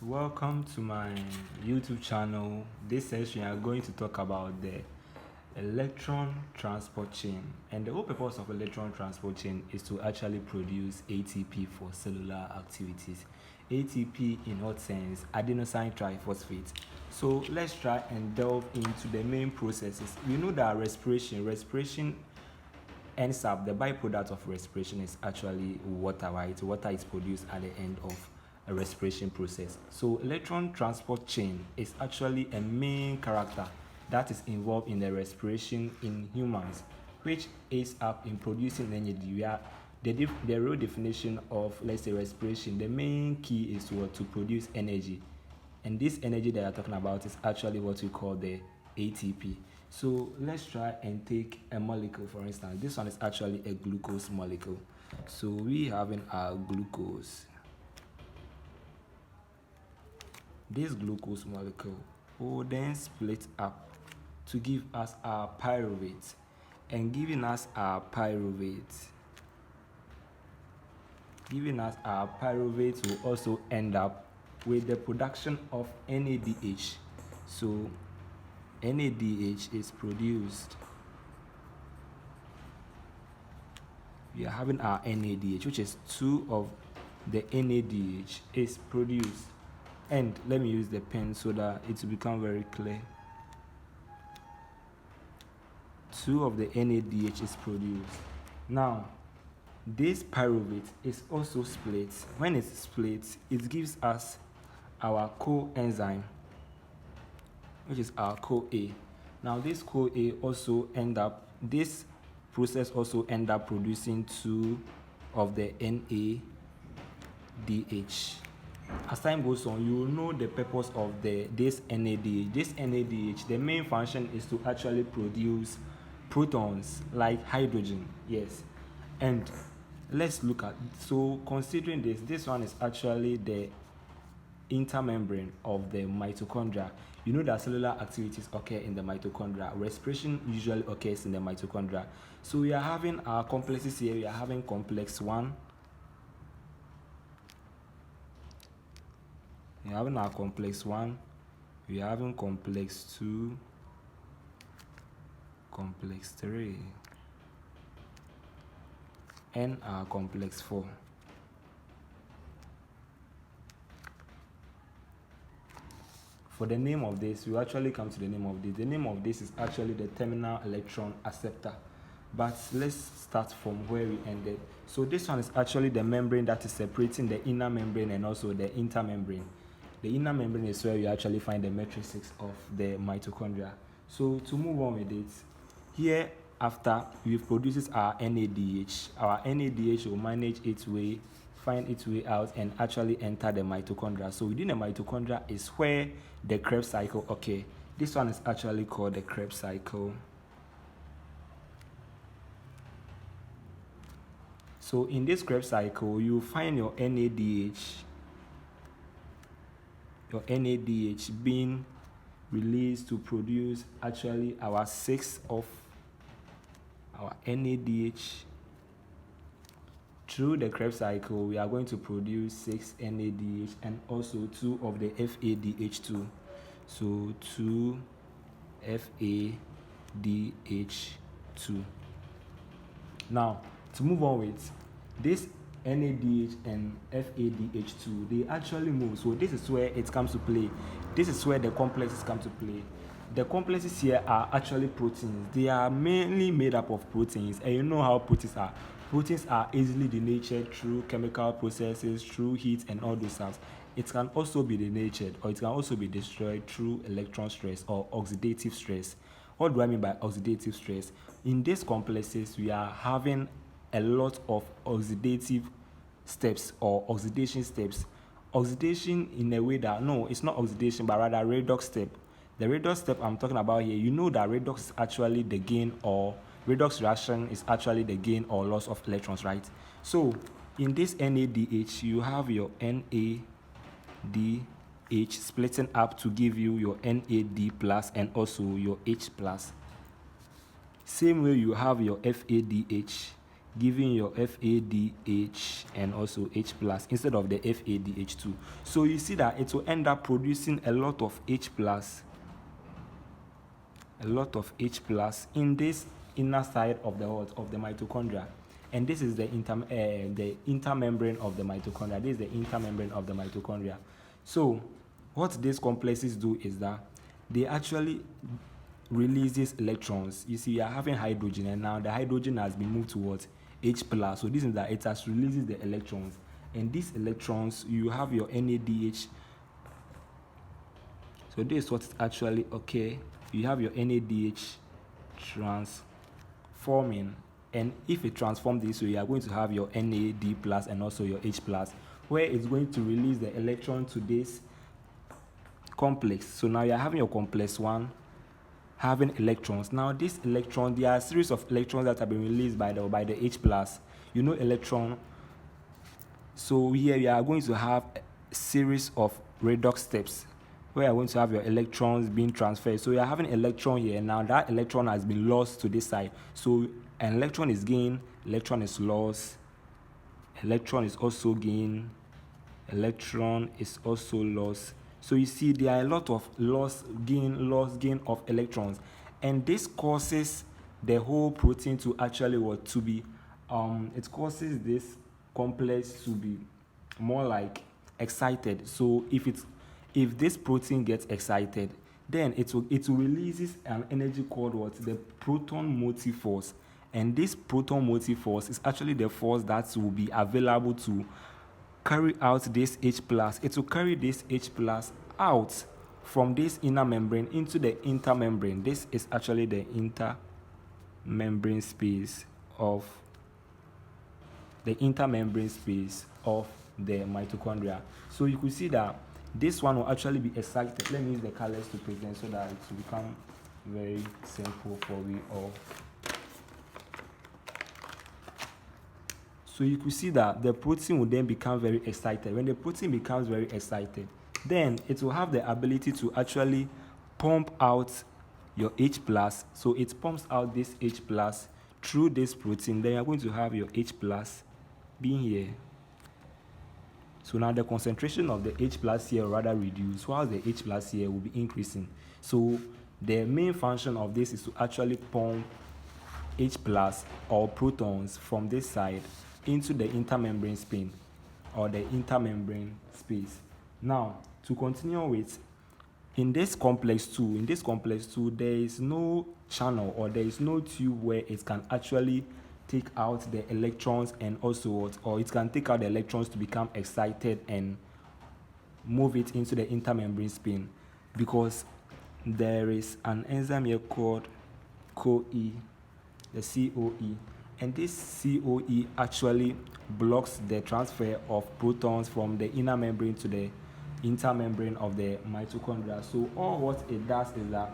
Welcome to my YouTube channel. This session we are going to talk about the Electron Transport Chain, and the whole purpose of Electron Transport Chain is to actually produce ATP for cellular activities. ATP in what sense? Adenosine triphosphate. So let's try and delve into the main processes. We know that respiration ends up, the byproduct of respiration is actually water, right? Water is produced at the end of a respiration process. So electron transport chain is actually a main character that is involved in the respiration in humans, which aids up in producing energy. The real definition of, let's say, respiration, the main key is to produce energy, and this energy that you're talking about is actually what we call the ATP. So let's try and take a molecule, for instance. This one is actually a glucose molecule. So we having our glucose. This glucose molecule will then split up to give us our pyruvate, and giving us our pyruvate will also end up with the production of NADH. So NADH is produced. We are having our NADH, which is 2 of the NADH is produced. And let me use the pen so that it will become very clear. 2 of the NADH is produced. Now, this pyruvate is also split. When it's split, it gives us our coenzyme, which is our CoA. Now, this CoA this process also end up producing 2 of the NADH. As time goes on, you will know the purpose of this NADH. This NADH, the main function is to actually produce protons like hydrogen. Yes. And let's look at, so considering this one is actually the intermembrane of the mitochondria. You know that cellular activities occur in the mitochondria. Respiration usually occurs in the mitochondria. So we are having our complexes here. We are having complex 1. We are having our complex 1. We are having complex 2. Complex 3. And our complex 4. For the name of this, we actually come to the name of this. The name of this is actually the terminal electron acceptor. But let's start from where we ended. So this one is actually the membrane that is separating the inner membrane and also the intermembrane. The inner membrane is where you actually find the matrices of the mitochondria. So to move on with it, here after we produces our NADH, our NADH will find its way out and actually enter the mitochondria. So within the mitochondria is where the Krebs cycle occurs. This one is actually called the Krebs cycle. So in this Krebs cycle, you find your NADH being released to produce actually our 6 of our NADH. Through the Krebs cycle, we are going to produce 6 NADH and also 2 of the FADH2. So 2 FADH2. Now, to move on with this NADH and FADH2, they actually move. So this is where it comes to play. This is where the complexes come to play. The complexes here are actually proteins. They are mainly made up of proteins, and you know how proteins are. Proteins are easily denatured through chemical processes, through heat and all those stuff. It can also be denatured, or it can also be destroyed through electron stress or oxidative stress. What do I mean by oxidative stress? In these complexes, we are having a lot of oxidative steps or oxidation steps. Oxidation in a way that, no, it's not oxidation, but rather redox step. The redox step I'm talking about here, you know that redox is actually the gain, or redox reaction is actually the gain or loss of electrons, right? So in this NADH, you have your NADH splitting up to give you your NAD plus and also your H plus. Same way you have your FADH giving your FADH and also H plus instead of the FADH2. So you see that it will end up producing a lot of H plus in this inner side of the mitochondria, and this is the intermembrane of the mitochondria. This is the intermembrane of the mitochondria. So what these complexes do is that they actually releases electrons. You see, you are having hydrogen, and now the hydrogen has been moved towards H plus. So this is that it has releases the electrons, and these electrons, you have your NADH. So this is what it's actually okay. You have your NADH transforming, and if it transforms this way, you are going to have your NAD plus and also your H plus, where it's going to release the electron to this complex. So now you are having your complex 1 having electrons. Now this electron, there are a series of electrons that have been released by the H plus. You know electron. So here you are going to have a series of redox steps where you are going to have your electrons being transferred. So you are having an electron here. Now that electron has been lost to this side. So an electron is gained, electron is lost, electron is also gained, electron is also lost. So you see there are a lot of loss gain of electrons, and this causes the whole protein to actually it causes this complex to be more like excited. So if this protein gets excited, then it will releases an energy called the proton motive force, and this proton motive force is actually the force that will be available to carry out this H plus. It will carry this H plus out from this inner membrane into the intermembrane. This is actually the intermembrane space of the mitochondria. So you could see that this one will actually be excited. Let me use the colors to present so that it will become very simple for we all. So you could see that the protein will then become very excited. When the protein becomes very excited, then it will have the ability to actually pump out your H plus. So it pumps out this H plus through this protein. Then you're going to have your H plus being here. So now the concentration of the H plus here will rather reduce, while the H plus here will be increasing. So the main function of this is to actually pump H plus or protons from this side into the intermembrane spin or the intermembrane space. Now, to continue with, in this complex 2, there is no channel or there is no tube where it can actually take out the electrons and also or it can take out the electrons to become excited and move it into the intermembrane spin, because there is an enzyme here called CoE, the CoE, and this CoE actually blocks the transfer of protons from the inner membrane to the intermembrane of the mitochondria. So all what it does is that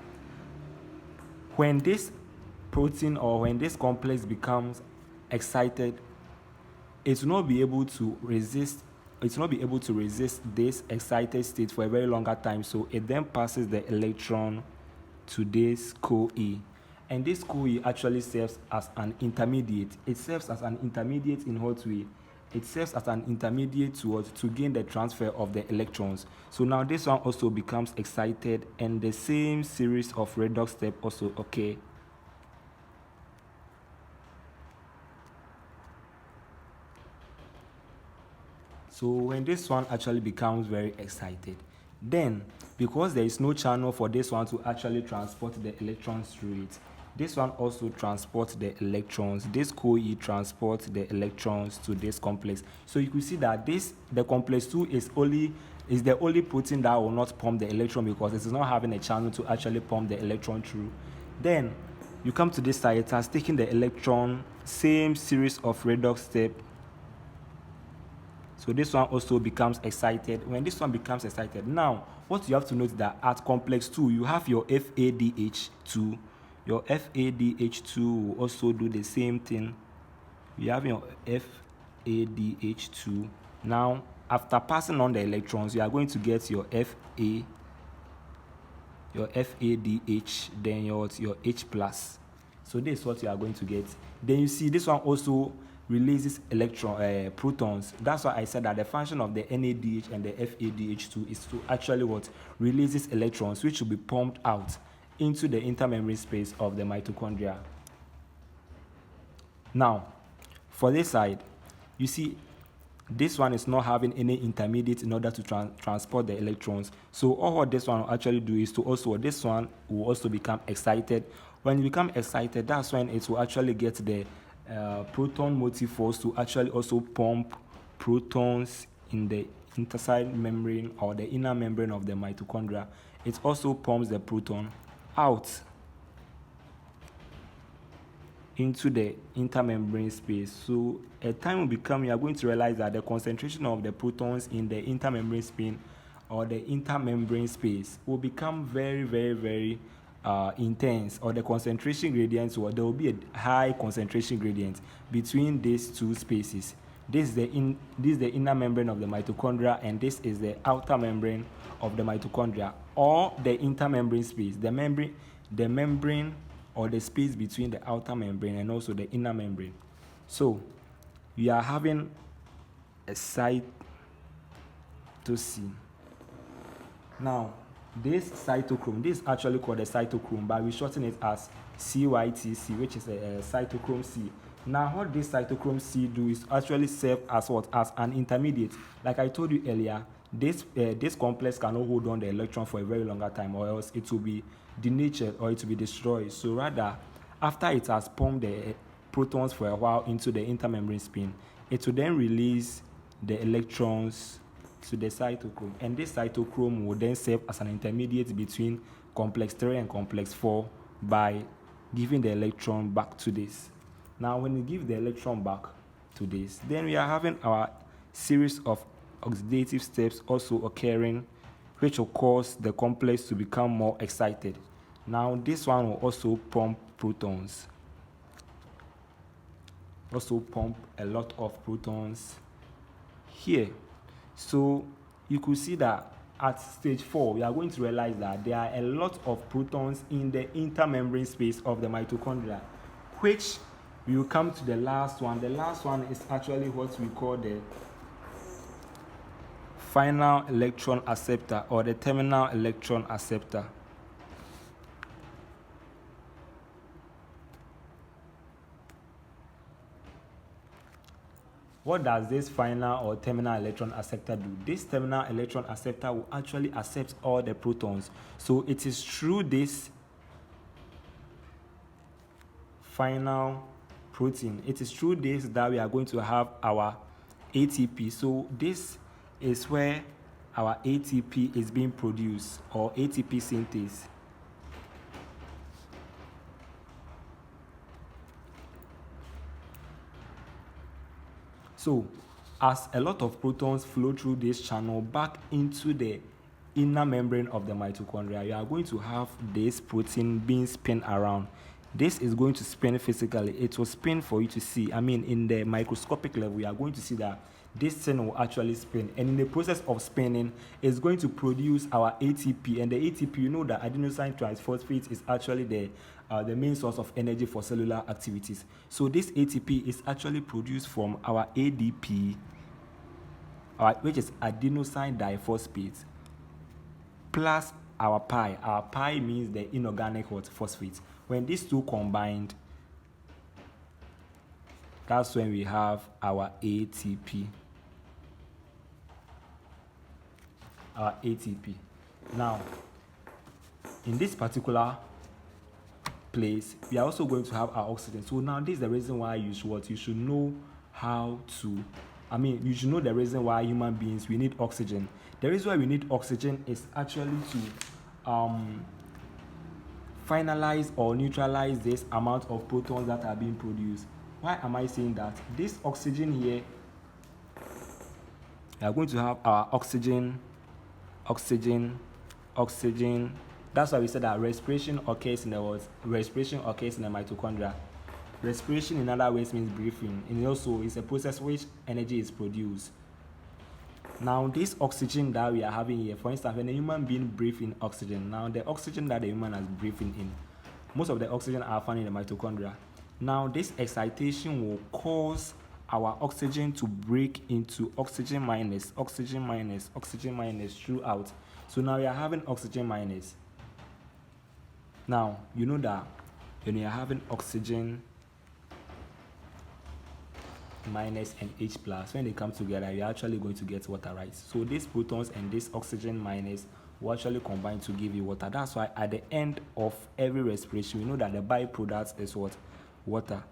when this protein or when this complex becomes excited, it will not be able to resist this excited state for a very longer time. So it then passes the electron to this CoE. And this CoE actually serves as an intermediate. It serves as an intermediate in what way? It serves as an intermediate to gain the transfer of the electrons. So now this one also becomes excited, and the same series of redox steps also occur. So when this one actually becomes very excited, then because there is no channel for this one to actually transport the electrons through it, this one also transports the electrons. This CoE transports the electrons to this complex. So you can see that the complex 2 is the only protein that will not pump the electron because it is not having a channel to actually pump the electron through. Then you come to this side, it has taken the electron, same series of redox step. So this one also becomes excited. When this one becomes excited, now what you have to note is that at complex 2, you have your FADH2. Your FADH2 will also do the same thing. You have your FADH2. Now, after passing on the electrons, you are going to get your FADH, then your H plus. So this is what you are going to get. Then you see this one also releases protons. That's why I said that the function of the NADH and the FADH2 is to actually what releases electrons, which will be pumped out into the intermembrane space of the mitochondria. Now, for this side, you see this one is not having any intermediate in order to transport the electrons. So all what this one will actually do is to also, this one will also become excited. When you become excited, that's when it will actually get the proton motive force to actually also pump protons in the interside membrane or the inner membrane of the mitochondria. It also pumps the proton out into the intermembrane space. So a time will become, you are going to realize that the concentration of the protons in the intermembrane spin or the intermembrane space will become very, very, very intense, or the concentration gradients, or there will be a high concentration gradient between these two spaces. This is the inner membrane of the mitochondria, and this is the outer membrane of the mitochondria, or the intermembrane space, the membrane or the space between the outer membrane and also the inner membrane. So we are having a cytosine. Now, this cytochrome, this is actually called a cytochrome, but we shorten it as CYTC, which is a cytochrome C. Now, what this cytochrome C do is actually serve as what? As an intermediate. Like I told you earlier, this complex cannot hold on the electron for a very longer time, or else it will be denatured or it will be destroyed. So rather, after it has pumped the protons for a while into the intermembrane spin, it will then release the electrons to the cytochrome, and this cytochrome will then serve as an intermediate between complex 3 and complex 4 by giving the electron back to this. Now, when we give the electron back to this, then we are having our series of oxidative steps also occurring, which will cause the complex to become more excited. Now, this one will also pump protons, also pump a lot of protons here. So you could see that at stage 4, we are going to realize that there are a lot of protons in the intermembrane space of the mitochondria, which we will come to the last one. The last one is actually what we call the final electron acceptor or the terminal electron acceptor. What does this final or terminal electron acceptor do? This terminal electron acceptor will actually accept all the protons. So it is through this final protein, it is through this that we are going to have our ATP. So this is where our ATP is being produced, or ATP synthase. So as a lot of protons flow through this channel back into the inner membrane of the mitochondria, you are going to have this protein being spun around. This is going to spin physically. It will spin for you to see. I mean, in the microscopic level, we are going to see that this thing will actually spin. And in the process of spinning, it's going to produce our ATP. And the ATP, you know that adenosine triphosphate is actually the main source of energy for cellular activities. So this ATP is actually produced from our ADP, which is adenosine diphosphate, plus our pi. Our pi means the inorganic phosphate. When these two combined, that's when we have our ATP. Our ATP. Now, in this particular place, we are also going to have our oxygen. So now this is the reason why you should know how to, you should know the reason why human beings, we need oxygen. The reason why we need oxygen is actually to finalize or neutralize this amount of protons that are being produced. Why am I saying that? This oxygen here, we are going to have our oxygen. That's why we said that respiration occurs in the mitochondria. Respiration in other ways means breathing, and also it's a process which energy is produced. Now, this oxygen that we are having here, for instance, when a human being breathes in oxygen, now the oxygen that the human is breathing in, most of the oxygen are found in the mitochondria. Now, this excitation will cause our oxygen to break into oxygen minus, oxygen minus, oxygen minus throughout. So now we are having oxygen minus. Now you know that when you are having oxygen minus and H plus, when they come together, you're actually going to get water, right? So these protons and this oxygen minus will actually combine to give you water. That's why at the end of every respiration, we know that the byproduct is what? Water.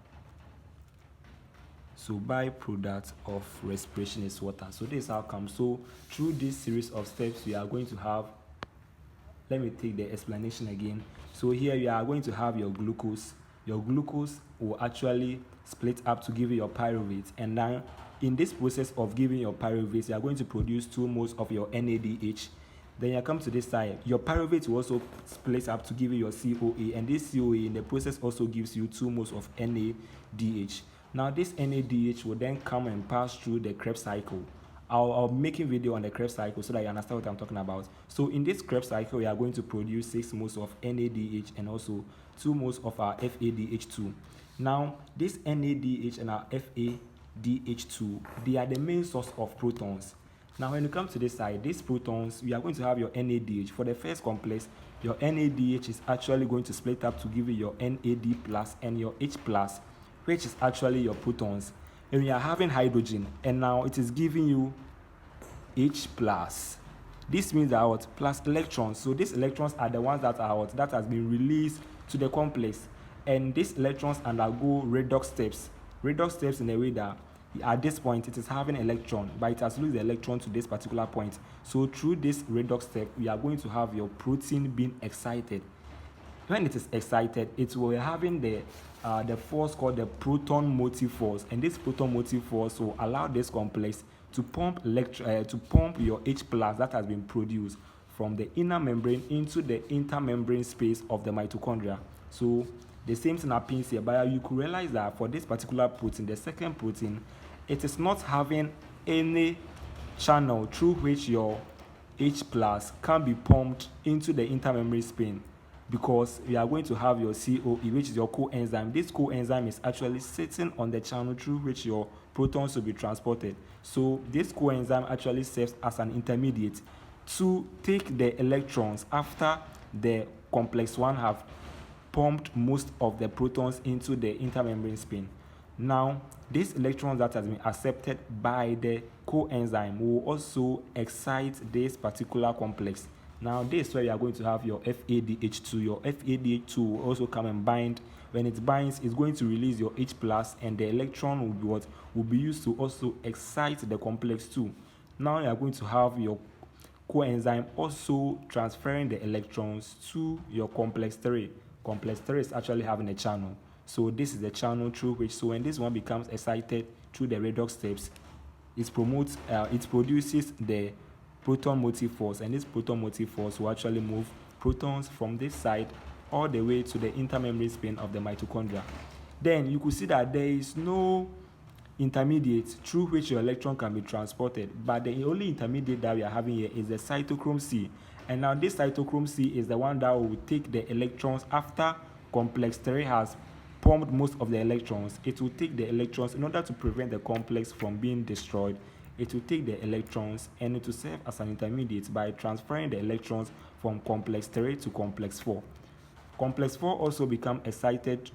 So byproduct of respiration is water. So this is how come. So through this series of steps, we are going to have, let me take the explanation again. So here you are going to have your glucose. Your glucose will actually split up to give you your pyruvate, and then in this process of giving your pyruvate, you are going to produce 2 moles of your NADH. Then you come to this side, your pyruvate will also split up to give you your COA, and this COA in the process also gives you 2 moles of NADH. Now this NADH will then come and pass through the Krebs cycle. I'll make a video on the Krebs cycle so that you understand what I'm talking about. So in this Krebs cycle, we are going to produce 6 moles of NADH and also 2 moles of our FADH2. Now this NADH and our FADH2, they are the main source of protons. Now when you come to this side, these protons, we are going to have your NADH. For the first complex, your NADH is actually going to split up to give you your NAD plus and your H plus, which is actually your protons. And we are having hydrogen, and now it is giving you H plus. This means that what? Plus electrons. So these electrons are the ones that are what? That has been released to the complex. And these electrons undergo redox steps. Redox steps in a way that at this point it is having electron, but it has lost the electron to this particular point. So through this redox step, we are going to have your protein being excited. When it is excited, it will be having the force called the proton motive force, and this proton motive force will allow this complex to pump your H plus that has been produced from the inner membrane into the intermembrane space of the mitochondria. So the same thing happens here, but you could realize that for this particular protein, the second protein, it is not having any channel through which your H plus can be pumped into the intermembrane space, because we are going to have your COE, which is your coenzyme. This coenzyme is actually sitting on the channel through which your protons will be transported. So this coenzyme actually serves as an intermediate to take the electrons after the complex 1 have pumped most of the protons into the intermembrane spin. Now, these electrons that has been accepted by the coenzyme will also excite this particular complex. Now, this is where you are going to have your FADH2. Your FADH2 will also come and bind. When it binds, it's going to release your H plus, and the electron will be what will be used to also excite the complex 2. Now you are going to have your coenzyme also transferring the electrons to your complex 3. Complex 3 is actually having a channel. So this is the channel through which, so when this one becomes excited through the redox steps, it produces the proton motive force, and this proton motive force will actually move protons from this side all the way to the intermembrane spin of the mitochondria. Then you could see that there is no intermediate through which your electron can be transported, but the only intermediate that we are having here is the cytochrome C. And now this cytochrome C is the one that will take the electrons after complex 3 has pumped most of the electrons. It will take the electrons in order to prevent the complex from being destroyed. It will take the electrons and it will serve as an intermediate by transferring the electrons from complex 3 to complex 4. Complex 4 also become excited.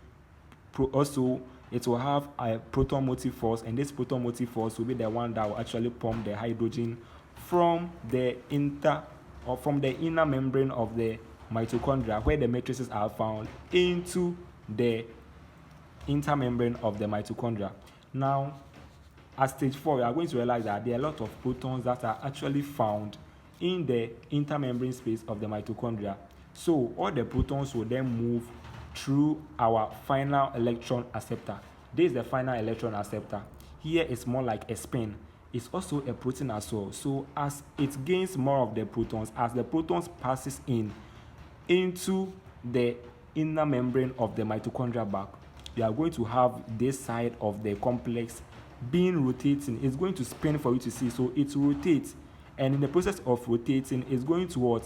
Also, it will have a proton motive force, and this proton motive force will be the one that will actually pump the hydrogen from the inner membrane of the mitochondria, where the matrices are found, into the intermembrane of the mitochondria. Now, at stage 4, we are going to realize that there are a lot of protons that are actually found in the intermembrane space of the mitochondria. So all the protons will then move through our final electron acceptor. This is the final electron acceptor. Here it's more like a spin. It's also a protein as well. So as it gains more of the protons, as the protons passes into the inner membrane of the mitochondria back, you are going to have this side of the complex being rotating. It's going to spin for you to see. So it rotates, and in the process of rotating, it's going to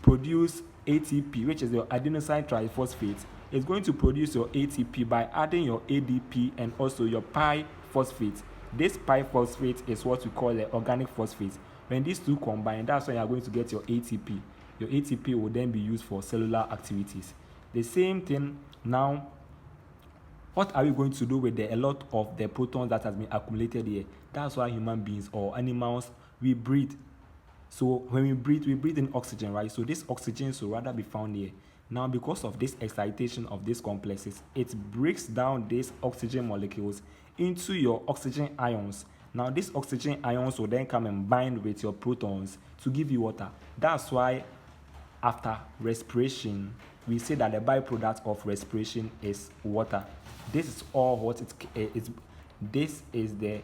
produce ATP, which is your adenosine triphosphate. It's going to produce your ATP by adding your ADP and also your pi phosphate. This pi-phosphate is what we call the organic phosphate. When these two combine, that's when you are going to get your ATP. Your ATP will then be used for cellular activities. The same thing now. What are we going to do with a lot of the protons that has been accumulated here? That's why human beings or animals, we breathe. So when we breathe in oxygen, right? So this oxygen should rather be found here. Now, because of this excitation of these complexes, it breaks down these oxygen molecules into your oxygen ions. Now, these oxygen ions will then come and bind with your protons to give you water. That's why after respiration, we say that the byproduct of respiration is water. This is all what it is. This is the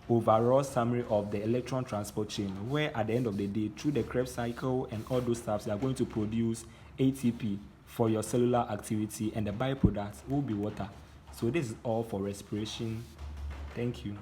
overall summary of the electron transport chain, where at the end of the day, through the Krebs cycle and all those stuff, you are going to produce ATP for your cellular activity, and the byproduct will be water. So this is all for respiration. Thank you.